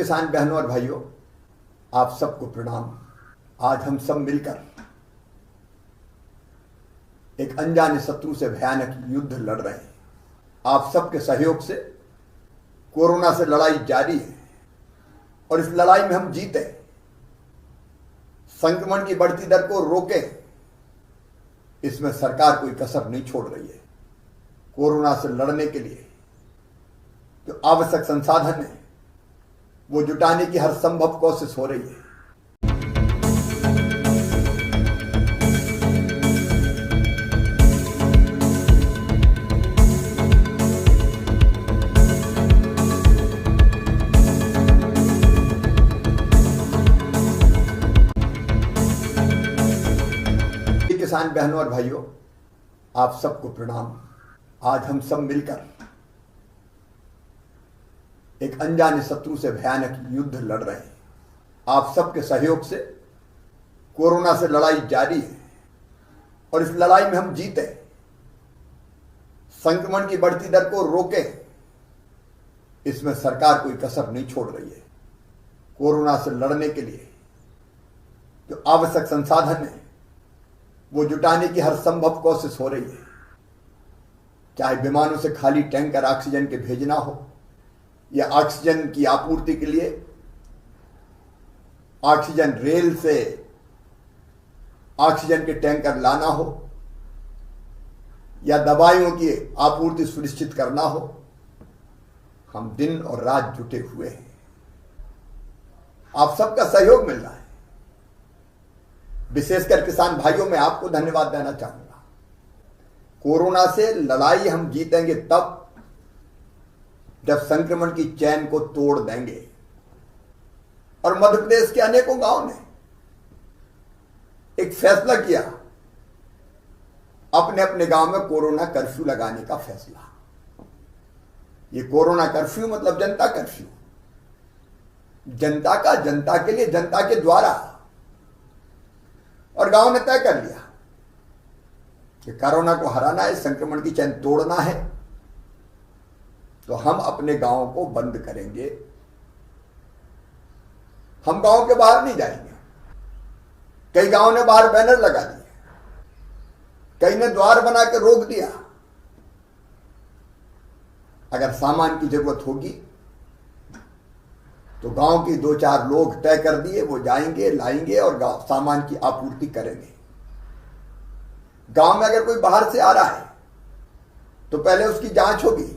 किसान बहनों और भाइयों, आप सबको प्रणाम। आज हम सब मिलकर एक अनजाने शत्रु से भयानक युद्ध लड़ रहे हैं। आप सबके सहयोग से कोरोना से लड़ाई जारी है और इस लड़ाई में हम जीते, संक्रमण की बढ़ती दर को रोकें, इसमें सरकार कोई कसर नहीं छोड़ रही है। कोरोना से लड़ने के लिए जो आवश्यक संसाधन है वो जुटाने की हर संभव कोशिश हो रही है। किसान बहनों और भाइयों, आप सबको प्रणाम। आज हम सब मिलकर एक अनजाने शत्रु से भयानक युद्ध लड़ रहे हैं। आप सबके सहयोग से कोरोना से लड़ाई जारी है और इस लड़ाई में हम जीते, संक्रमण की बढ़ती दर को रोकें, इसमें सरकार कोई कसर नहीं छोड़ रही है। कोरोना से लड़ने के लिए जो आवश्यक संसाधन है वो जुटाने की हर संभव कोशिश हो रही है। चाहे विमानों से खाली टैंकर ऑक्सीजन के भेजना हो या ऑक्सीजन की आपूर्ति के लिए ऑक्सीजन रेल से ऑक्सीजन के टैंकर लाना हो या दवाइयों की आपूर्ति सुनिश्चित करना हो, हम दिन और रात जुटे हुए हैं। आप सबका सहयोग मिल रहा है। विशेषकर किसान भाइयों में आपको धन्यवाद देना चाहूंगा। कोरोना से लड़ाई हम जीतेंगे तब जब संक्रमण की चैन को तोड़ देंगे। और मध्य प्रदेश के अनेकों गांव ने एक फैसला किया, अपने अपने गांव में कोरोना कर्फ्यू लगाने का फैसला। ये कोरोना कर्फ्यू मतलब जनता कर्फ्यू, जनता का, जनता के लिए, जनता के द्वारा। और गांव ने तय कर लिया कि कोरोना को हराना है, संक्रमण की चैन तोड़ना है, तो हम अपने गांव को बंद करेंगे। हम गांव के बाहर नहीं जाएंगे। कई गांव ने बाहर बैनर लगा दिए, कई ने द्वार बना के रोक दिया। अगर सामान की जरूरत होगी तो गांव के 2-4 लोग तय कर दिए, वो जाएंगे, लाएंगे और सामान की आपूर्ति करेंगे। गांव में अगर कोई बाहर से आ रहा है तो पहले उसकी जांच होगी,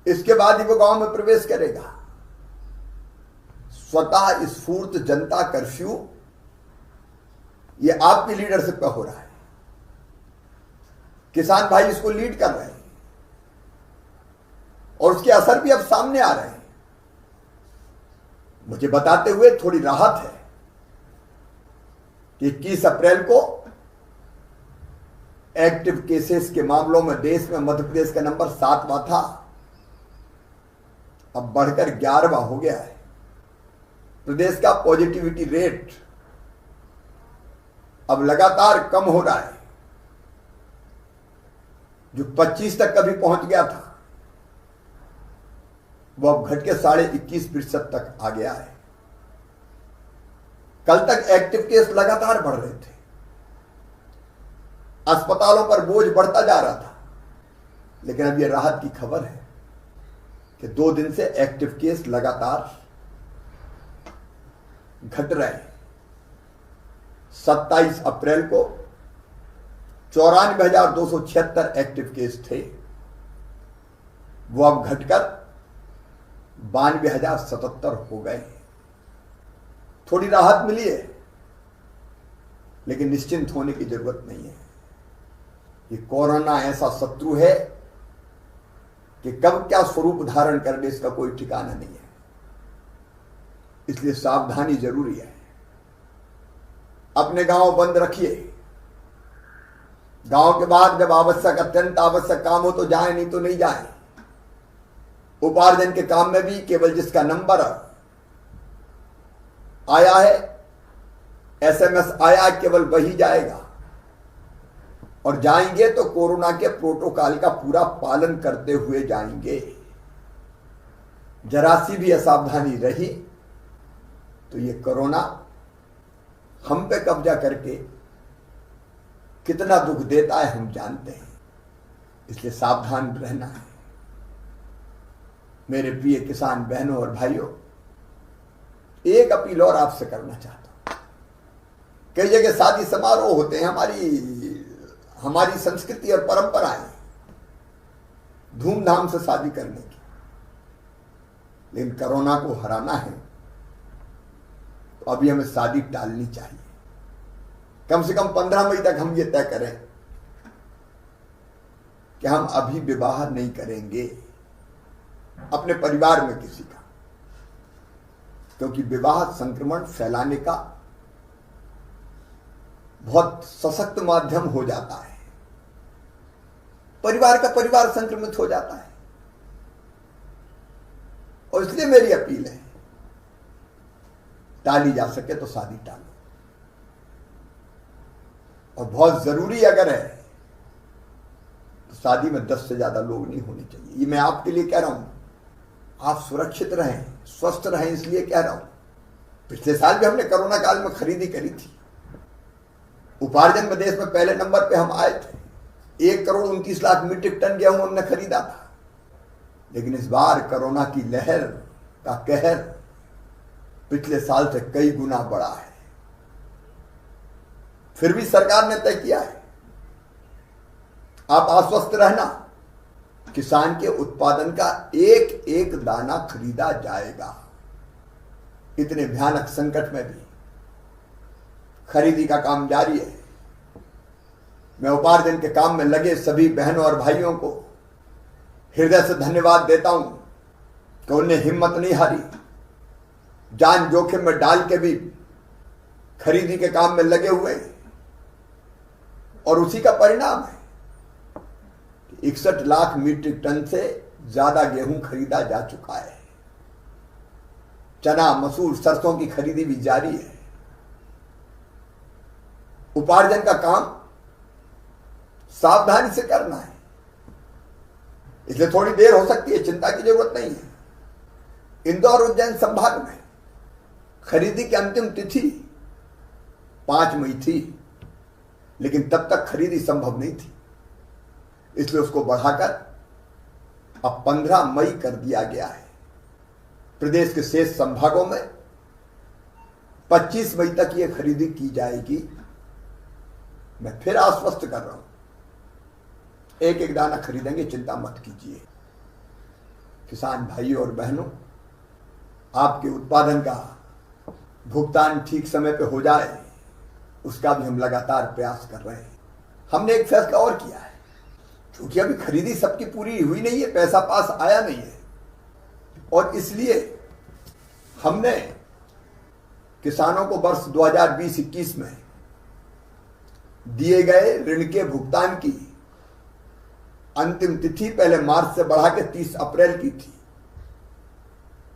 इसके बाद ही वो गांव में प्रवेश करेगा। स्वतः स्फूर्त जनता कर्फ्यू ये आपकी लीडरशिप पे हो रहा है। किसान भाई इसको लीड कर रहे हैं और उसके असर भी अब सामने आ रहे हैं। मुझे बताते हुए थोड़ी राहत है कि 21 अप्रैल को एक्टिव केसेस के मामलों में देश में मध्य प्रदेश का नंबर 7वां था, अब बढ़कर 11वां हो गया है। प्रदेश का पॉजिटिविटी रेट अब लगातार कम हो रहा है। जो 25 तक कभी पहुंच गया था वो अब घट के 21.5% तक आ गया है। कल तक एक्टिव केस लगातार बढ़ रहे थे, अस्पतालों पर बोझ बढ़ता जा रहा था, लेकिन अब यह राहत की खबर है कि 2 दिन से एक्टिव केस लगातार घट रहे हैं। 27 अप्रैल को 94,276 एक्टिव केस थे, वो अब घटकर 92,077 हो गए। थोड़ी राहत मिली है, लेकिन निश्चिंत होने की जरूरत नहीं है। ये कोरोना ऐसा शत्रु है कि कब क्या स्वरूप धारण कर ले इसका कोई ठिकाना नहीं है। इसलिए सावधानी जरूरी है। अपने गांव बंद रखिए। गांव के बाहर जब आवश्यक, अत्यंत आवश्यक काम हो तो जाए, नहीं तो नहीं जाए। उपार्जन के काम में भी केवल जिसका नंबर आया है, SMS आया, केवल वही जाएगा। और जाएंगे तो कोरोना के प्रोटोकॉल का पूरा पालन करते हुए जाएंगे। जरा सी भी असावधानी रही तो ये कोरोना हम पे कब्जा करके कितना दुख देता है हम जानते हैं। इसलिए सावधान रहना है। मेरे प्रिय किसान बहनों और भाइयों, एक अपील और आपसे करना चाहता हूं। कई जगह शादी समारोह होते हैं, हमारी संस्कृति और परंपराएं धूमधाम से शादी करने की, लेकिन कोरोना को हराना है तो अभी हमें शादी टालनी चाहिए। कम से कम 15 मई तक हम ये तय करें कि हम अभी विवाह नहीं करेंगे अपने परिवार में किसी का, क्योंकि विवाह संक्रमण फैलाने का बहुत सशक्त माध्यम हो जाता है। परिवार का परिवार संक्रमित हो जाता है। और इसलिए मेरी अपील है, टाली जा सके तो शादी टालो, और बहुत जरूरी अगर है तो शादी में 10 से ज्यादा लोग नहीं होने चाहिए। ये मैं आपके लिए कह रहा हूं, आप सुरक्षित रहें, स्वस्थ रहें, इसलिए कह रहा हूं। पिछले साल भी हमने कोरोना काल में खरीदी करी थी। उपार्जन में देश में पहले नंबर पे हम आए थे। 1,29,00,000 मीट्रिक टन गेहूं हमने खरीदा था। लेकिन इस बार कोरोना की लहर का कहर पिछले साल से कई गुना बढ़ा है। फिर भी सरकार ने तय किया है, आप आश्वस्त रहना, किसान के उत्पादन का एक एक दाना खरीदा जाएगा। इतने भयानक संकट में भी खरीदी का काम जारी है। मैं उपार्जन के काम में लगे सभी बहनों और भाइयों को हृदय से धन्यवाद देता हूं कि उन्हें हिम्मत नहीं हारी, जान जोखिम में डाल के भी खरीदी के काम में लगे हुए। और उसी का परिणाम है कि 61 लाख मीट्रिक टन से ज्यादा गेहूं खरीदा जा चुका है। चना, मसूर, सरसों की खरीदी भी जारी है। उपार्जन का काम सावधानी से करना है, इसलिए थोड़ी देर हो सकती है, चिंता की जरूरत नहीं है। इंदौर उज्जैन संभाग में खरीदी की अंतिम तिथि 5 मई थी, लेकिन तब तक खरीदी संभव नहीं थी, इसलिए उसको बढ़ाकर अब 15 मई कर दिया गया है। प्रदेश के शेष संभागों में 25 मई तक यह खरीदी की जाएगी। मैं फिर आश्वस्त कर रहा हूं, एक एक दाना खरीदेंगे, चिंता मत कीजिए। किसान भाइयों और बहनों, आपके उत्पादन का भुगतान ठीक समय पे हो जाए, उसका भी हम लगातार प्रयास कर रहे हैं। हमने एक फैसला और किया है, क्योंकि अभी खरीदी सबकी पूरी हुई नहीं है, पैसा पास आया नहीं है, और इसलिए हमने किसानों को वर्ष 2020-21 में दिए गए ऋण के भुगतान की अंतिम तिथि पहले मार्च से बढ़ा के 30 अप्रैल की थी।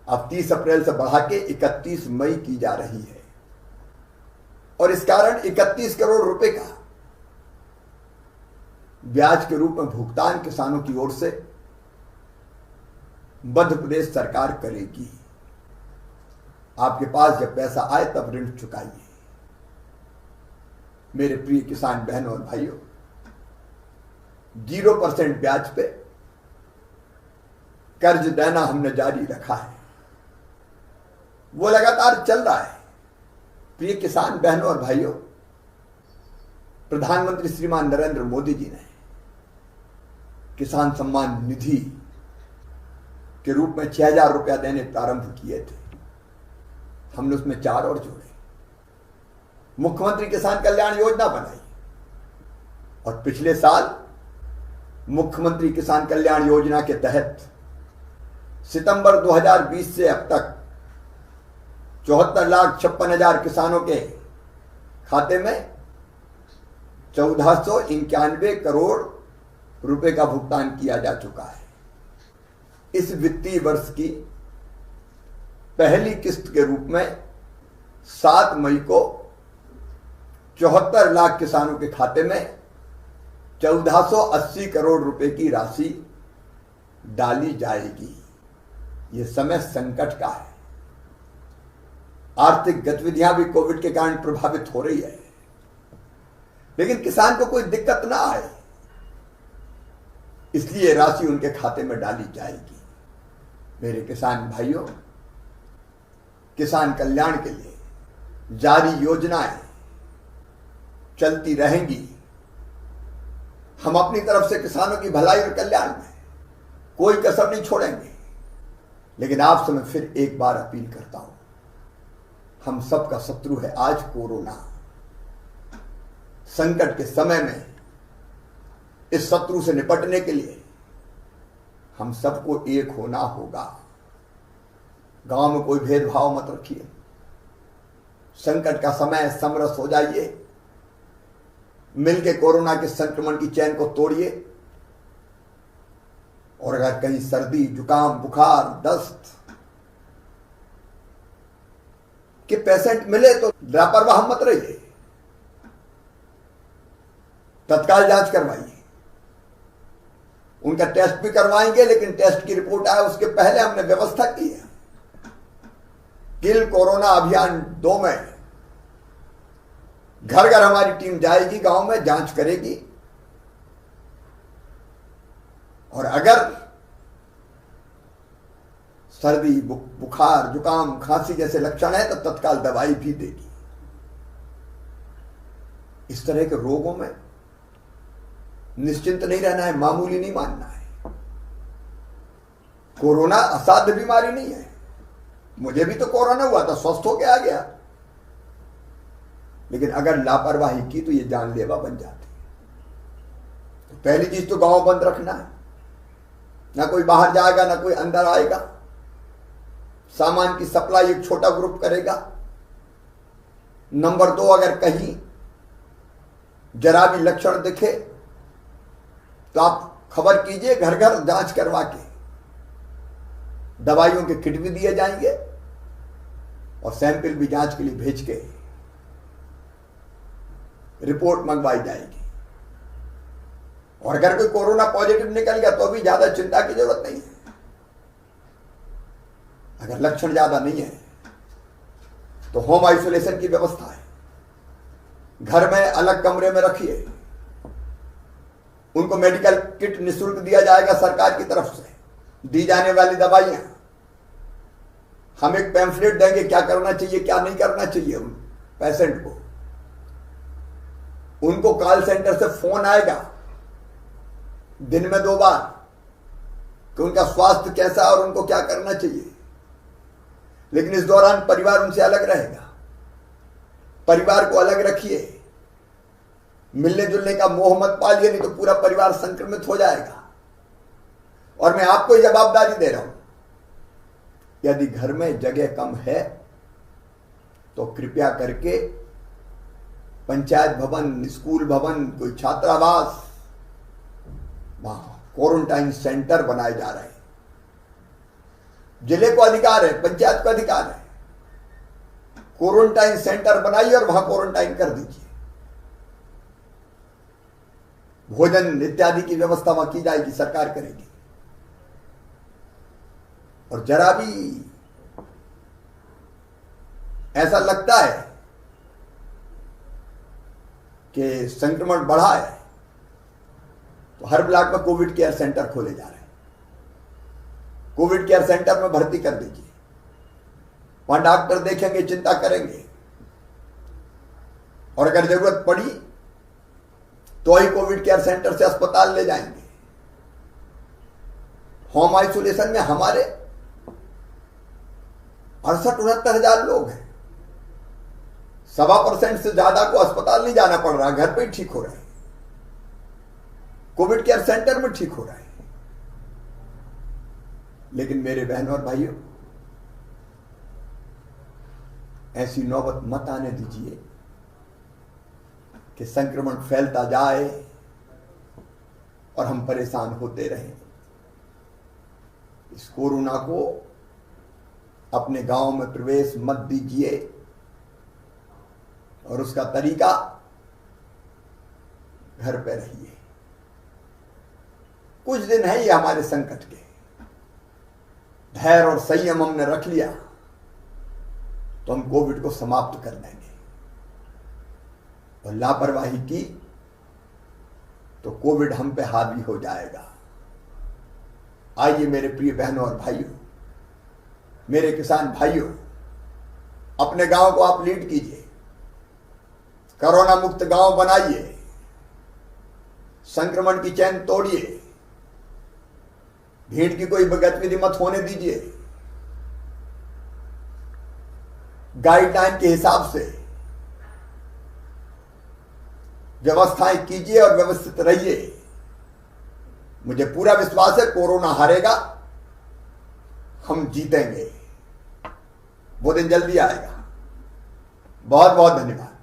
अब 30 अप्रैल से बढ़ा के 31 मई की जा रही है, और इस कारण 31 करोड़ रुपए का ब्याज के रूप में भुगतान किसानों की ओर से मध्य प्रदेश सरकार करेगी। आपके पास जब पैसा आए तब ऋण चुकाइए। मेरे प्रिय किसान बहनों और भाइयों, 0% ब्याज पे कर्ज देना हमने जारी रखा है, वो लगातार चल रहा है। प्रिय किसान बहनों और भाइयों, प्रधानमंत्री श्रीमान नरेंद्र मोदी जी ने किसान सम्मान निधि के रूप में 6,000 रुपया देने प्रारंभ किए थे। हमने उसमें 4 और जोड़े। मुख्यमंत्री किसान कल्याण योजना बनाई, और पिछले साल मुख्यमंत्री किसान कल्याण योजना के तहत सितंबर 2020 से अब तक 74,56,000 किसानों के खाते में 1491 करोड़ रुपए का भुगतान किया जा चुका है। इस वित्तीय वर्ष की पहली किस्त के रूप में 7 मई को 74 लाख किसानों के खाते में 1480 करोड़ रुपए की राशि डाली जाएगी। ये समय संकट का है। आर्थिक गतिविधियां भी कोविड के कारण प्रभावित हो रही है, लेकिन किसान को कोई दिक्कत ना आए इसलिए राशि उनके खाते में डाली जाएगी। मेरे किसान भाइयों, किसान कल्याण के लिए जारी योजनाएं चलती रहेंगी। हम अपनी तरफ से किसानों की भलाई और कल्याण में कोई कसर नहीं छोड़ेंगे। लेकिन आपसे मैं फिर एक बार अपील करता हूं, हम सबका शत्रु है आज कोरोना। संकट के समय में इस शत्रु से निपटने के लिए हम सबको एक होना होगा। गांव में कोई भेदभाव मत रखिए। संकट का समय समरस हो जाइए, मिलकर कोरोना के संक्रमण की चैन को तोड़िए। और अगर कहीं सर्दी, जुकाम, बुखार, दस्त के पेशेंट मिले तो लापरवाह मत रहिए, तत्काल जांच करवाइए। उनका टेस्ट भी करवाएंगे, लेकिन टेस्ट की रिपोर्ट आए उसके पहले हमने व्यवस्था की है। किल कोरोना अभियान 2 में घर घर हमारी टीम जाएगी, गांव में जांच करेगी। और अगर सर्दी, बुखार, जुकाम, खांसी जैसे लक्षण है तो तत्काल दवाई भी देगी। इस तरह के रोगों में निश्चिंत नहीं रहना है, मामूली नहीं मानना है। कोरोना असाध्य बीमारी नहीं है। मुझे भी तो कोरोना हुआ था, स्वस्थ होकर आ गया। लेकिन अगर लापरवाही की तो ये जानलेवा बन जाती है। तो पहली चीज तो गांव बंद रखना है, ना कोई बाहर जाएगा ना कोई अंदर आएगा। सामान की सप्लाई एक छोटा ग्रुप करेगा। नंबर 2, अगर कहीं जरा भी लक्षण दिखे तो आप खबर कीजिए, घर घर जांच करवा के दवाइयों के किट भी दिए जाएंगे और सैंपल भी जांच के लिए भेज के रिपोर्ट मंगवाई जाएगी। और अगर कोई कोरोना पॉजिटिव निकल गया तो भी ज्यादा चिंता की जरूरत नहीं है। अगर लक्षण ज्यादा नहीं है तो होम आइसोलेशन की व्यवस्था है। घर में अलग कमरे में रखिए। उनको मेडिकल किट निःशुल्क दिया जाएगा सरकार की तरफ से, दी जाने वाली दवाइयां। हम एक पैम्फलेट देंगे क्या करना चाहिए क्या नहीं करना चाहिए उन पेशेंट को। उनको कॉल सेंटर से फोन आएगा दिन में 2 बार कि उनका स्वास्थ्य कैसा और उनको क्या करना चाहिए। लेकिन इस दौरान परिवार उनसे अलग रहेगा। परिवार को अलग रखिए। मिलने जुलने का मोह मत पालिए, नहीं तो पूरा परिवार संक्रमित हो जाएगा। और मैं आपको जवाबदारी दे रहा हूं, यदि घर में जगह कम है तो कृपया करके पंचायत भवन, स्कूल भवन, कोई छात्रावास, वहां क्वारंटाइन सेंटर बनाए जा रहे हैं। जिले को अधिकार है, पंचायत को अधिकार है। क्वारंटाइन सेंटर बनाइए और वहां क्वारंटाइन कर दीजिए। भोजन इत्यादि की व्यवस्था वहां की जाएगी, सरकार करेगी। और जरा भी ऐसा लगता है कि संक्रमण बढ़ा है तो हर ब्लॉक में कोविड केयर सेंटर खोले जा रहे हैं। कोविड केयर सेंटर में भर्ती कर दीजिए। वहां डॉक्टर देखेंगे, चिंता करेंगे। और अगर जरूरत पड़ी तो ही कोविड केयर सेंटर से अस्पताल ले जाएंगे। होम आइसोलेशन में हमारे 68-69 हजार लोग हैं। 1.25% से ज्यादा को अस्पताल नहीं जाना पड़ रहा, घर पे ही ठीक हो रहे हैं, कोविड केयर सेंटर में ठीक हो रहा है। लेकिन मेरे बहनों और भाइयों, ऐसी नौबत मत आने दीजिए कि संक्रमण फैलता जाए और हम परेशान होते रहें। इस कोरोना को अपने गांव में प्रवेश मत दीजिए। और उसका तरीका, घर पे रहिए। कुछ दिन है ये हमारे संकट के, धैर्य और संयम हमने रख लिया तो हम कोविड को समाप्त कर देंगे, और लापरवाही की तो कोविड हम पे हावी हो जाएगा। आइए मेरे प्रिय बहनों और भाइयों, मेरे किसान भाइयों, अपने गांव को आप लीड कीजिए, कोरोना मुक्त गांव बनाइए, संक्रमण की चैन तोड़िए, भीड़ की कोई गतिविधि मत होने दीजिए, गाइडलाइन के हिसाब से व्यवस्थाएं कीजिए और व्यवस्थित रहिए। मुझे पूरा विश्वास है कोरोना हारेगा, हम जीतेंगे, वो दिन जल्दी आएगा। बहुत बहुत धन्यवाद।